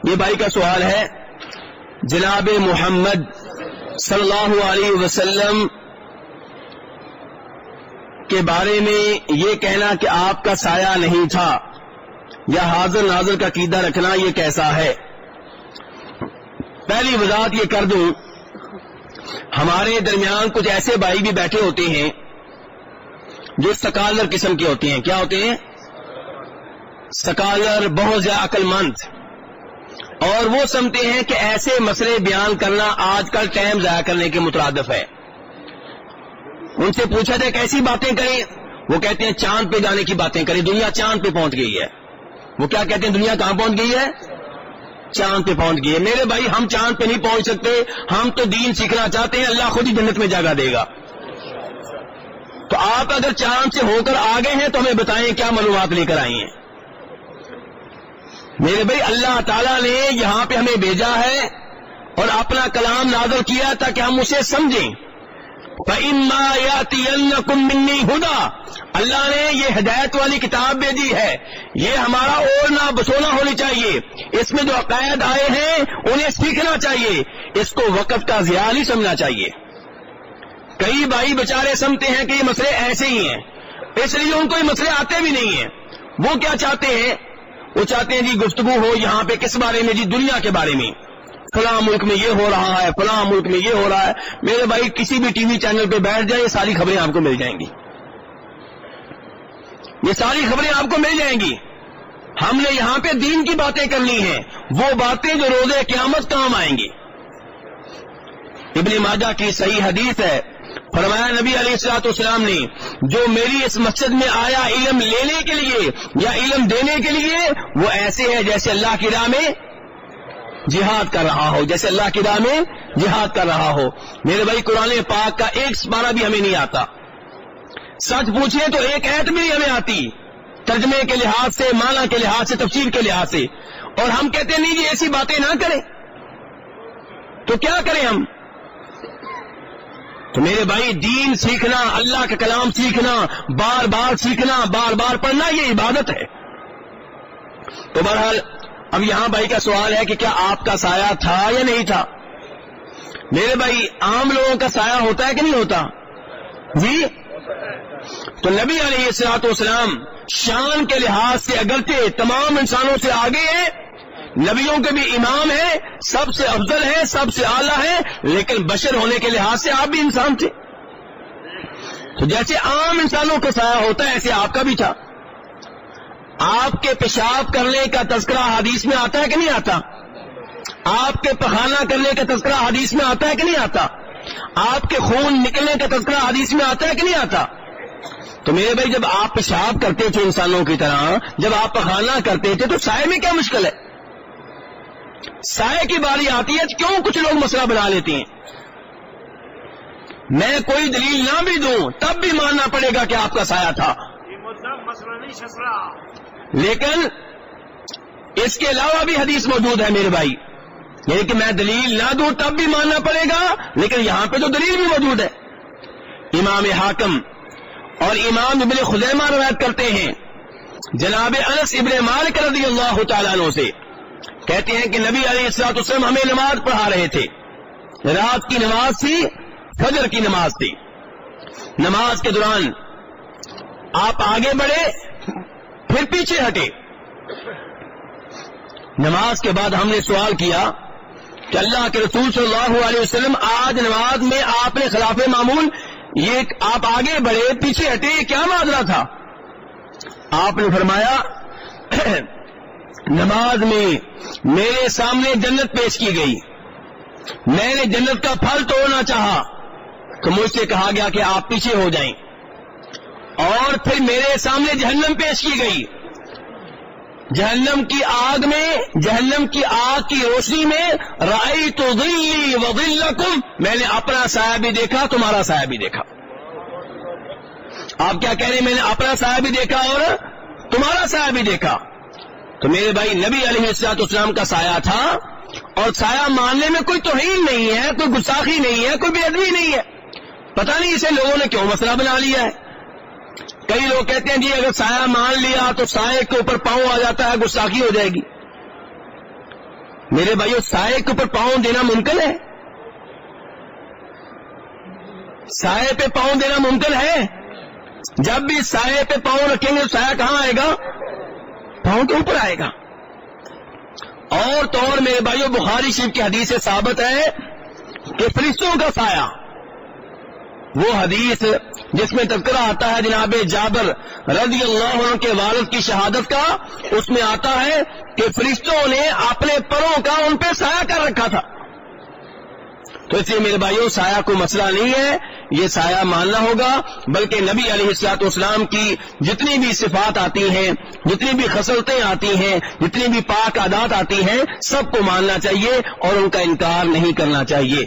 یہ بھائی کا سوال ہے، جناب محمد صلی اللہ علیہ وسلم کے بارے میں یہ کہنا کہ آپ کا سایہ نہیں تھا یا حاضر ناظر کا عقیدہ رکھنا یہ کیسا ہے؟ پہلی وضاحت یہ کر دوں، ہمارے درمیان کچھ ایسے بھائی بھی بیٹھے ہوتے ہیں جو سکالر قسم کے ہوتے ہیں. کیا ہوتے ہیں؟ سکالر، بہت زیادہ عقل مند، اور وہ سمجھتے ہیں کہ ایسے مسئلے بیان کرنا آج کل ٹائم ضائع کرنے کے مترادف ہے. ان سے پوچھا جائے کیسی باتیں کریں، وہ کہتے ہیں چاند پہ جانے کی باتیں کریں، دنیا چاند پہ پہنچ گئی ہے. وہ کیا کہتے ہیں؟ دنیا کہاں پہنچ گئی ہے؟ چاند پہ پہنچ گئی ہے. میرے بھائی ہم چاند پہ نہیں پہنچ سکتے، ہم تو دین سیکھنا چاہتے ہیں، اللہ خود ہی جنت میں جگہ دے گا. تو آپ اگر چاند سے ہو کر آ گئے ہیں تو ہمیں بتائیں کیا معلومات لے کر آئی ہیں. میرے بھائی اللہ تعالیٰ نے یہاں پہ ہمیں بھیجا ہے اور اپنا کلام نازل کیا تاکہ ہم اسے سمجھیں. فَإِمَّا يَأْتِيَنَّكُم مِّنِّي هُدًى، اللہ نے یہ ہدایت والی کتاب بھیجی ہے، یہ ہمارا اوڑھنا بسونا ہونی چاہیے. اس میں جو عقائد آئے ہیں انہیں سیکھنا چاہیے، اس کو وقت کا ضیاع نہیں سمجھنا چاہیے. کئی بھائی بیچارے سمجھتے ہیں کہ یہ مسئلے ایسے ہی ہیں، اس لیے ان کو یہ مسئلے آتے بھی نہیں ہیں. وہ کیا چاہتے ہیں؟ وہ چاہتے ہیں جی گفتگو ہو یہاں پہ کس بارے میں؟ جی دنیا کے بارے میں، فلاں ملک میں یہ ہو رہا ہے، فلاں ملک میں یہ ہو رہا ہے. میرے بھائی کسی بھی ٹی وی چینل پہ بیٹھ جائے، یہ ساری خبریں آپ کو مل جائیں گی، یہ ساری خبریں آپ کو مل جائیں گی. ہم نے یہاں پہ دین کی باتیں کرنی ہیں، وہ باتیں جو روز قیامت کام آئیں گی. ابن ماجہ کی صحیح حدیث ہے، فرمایا نبی علیہ الصلوۃ والسلام نے جو میری اس مسجد میں آیا علم لینے کے لیے یا علم دینے کے لیے، وہ ایسے ہے جیسے اللہ کی راہ میں جہاد کر رہا ہو، جیسے اللہ کی راہ میں جہاد کر رہا ہو. میرے بھائی قرآن پاک کا ایک سپارہ بھی ہمیں نہیں آتا، سچ پوچھیں تو ایک ایت بھی نہیں ہمیں آتی، ترجمے کے لحاظ سے، معنی کے لحاظ سے، تفسیر کے لحاظ سے. اور ہم کہتے ہیں نہیں جی ایسی باتیں نہ کریں، تو کیا کریں ہم؟ تو میرے بھائی دین سیکھنا، اللہ کا کلام سیکھنا، بار بار سیکھنا، بار بار پڑھنا، یہ عبادت ہے. تو بہرحال اب یہاں بھائی کا سوال ہے کہ کیا آپ کا سایہ تھا یا نہیں تھا؟ میرے بھائی عام لوگوں کا سایہ ہوتا ہے کہ نہیں ہوتا؟ جی. تو نبی علیہ الصلوۃ والسلام شان کے لحاظ سے اگرچہ تمام انسانوں سے آگے ہیں، نبیوں کے بھی امام ہیں، سب سے افضل ہیں، سب سے اعلیٰ ہیں، لیکن بشر ہونے کے لحاظ سے آپ بھی انسان تھے. تو جیسے عام انسانوں کا سایہ ہوتا ہے ایسے آپ کا بھی تھا. آپ کے پیشاب کرنے کا تذکرہ حدیث میں آتا ہے کہ نہیں آتا؟ آپ کے پخانہ کرنے کا تذکرہ حدیث میں آتا ہے کہ نہیں آتا؟ آپ کے خون نکلنے کا تذکرہ حدیث میں آتا ہے کہ نہیں آتا؟ تو میرے بھائی جب آپ پیشاب کرتے تھے انسانوں کی طرح، جب آپ پخانہ کرتے تھے تو سائے میں کیا مشکل ہے؟ سائے کی باری آتی ہے کیوں کچھ لوگ مسئلہ بنا لیتے ہیں. میں کوئی دلیل نہ بھی دوں تب بھی ماننا پڑے گا کہ آپ کا سایہ تھا، لیکن اس کے علاوہ بھی حدیث موجود ہے میرے بھائی، یعنی کہ میں دلیل نہ دوں تب بھی ماننا پڑے گا، لیکن یہاں پہ تو دلیل بھی موجود ہے. امام حاکم اور امام ابن خزیمہ روایت کرتے ہیں جناب انس ابن مالک رضی اللہ تعالیٰ عنہ سے، کہتے ہیں کہ نبی علیہ الصلوۃ والسلام ہمیں نماز پڑھا رہے تھے. رات کی نماز تھی، فجر کی نماز تھی. نماز کے دوران آپ آگے بڑھے پھر پیچھے ہٹے. نماز کے بعد ہم نے سوال کیا کہ اللہ کے رسول صلی اللہ علیہ وسلم آج نماز میں آپ نے خلاف معمول یہ آپ آگے بڑھے پیچھے ہٹے، یہ کیا معاملہ تھا؟ آپ نے فرمایا نماز میں میرے سامنے جنت پیش کی گئی، میں نے جنت کا پھل توڑنا چاہا تو مجھ سے کہا گیا کہ آپ پیچھے ہو جائیں، اور پھر میرے سامنے جہنم پیش کی گئی، جہنم کی آگ میں، جہنم کی آگ کی روشنی میں رأیت ظلی وظلکم، میں نے اپنا سایہ بھی دیکھا، تمہارا سایہ بھی دیکھا. آپ کیا کہہ رہے ہیں؟ میں نے اپنا سایہ بھی دیکھا اور تمہارا سایہ بھی دیکھا. تو میرے بھائی نبی علیہ الصلوۃ والسلام کا سایہ تھا، اور سایہ ماننے میں کوئی توہین نہیں ہے، کوئی گستاخی نہیں ہے، کوئی بے ادبی نہیں ہے. پتہ نہیں اسے لوگوں نے کیوں مسئلہ بنا لیا ہے. کئی لوگ کہتے ہیں جی اگر سایہ مان لیا تو سائے کے اوپر پاؤں آ جاتا ہے، گستاخی ہو جائے گی. میرے بھائیو سائے کے اوپر پاؤں دینا ممکن ہے؟ سائے پہ پاؤں دینا ممکن ہے؟ جب بھی سائے پہ پاؤں رکھیں گے تو سایہ کہاں آئے گا؟ پاؤں کے اوپر آئے گا. اور تو اور میرے بھائیو بخاری شریف کی حدیث سے ثابت ہے کہ فرشتوں کا سایہ، وہ حدیث جس میں تذکرہ آتا ہے جناب جابر رضی اللہ عنہ کے والد کی شہادت کا، اس میں آتا ہے کہ فرشتوں نے اپنے پروں کا ان پہ سایہ کر رکھا تھا. تو اس لیے میرے بھائیوں سایہ کو مسئلہ نہیں ہے، یہ سایہ ماننا ہوگا، بلکہ نبی علیہ الصلوۃ والسلام کی جتنی بھی صفات آتی ہیں، جتنی بھی خصلتیں آتی ہیں، جتنی بھی پاک عادات آتی ہیں، سب کو ماننا چاہیے اور ان کا انکار نہیں کرنا چاہیے.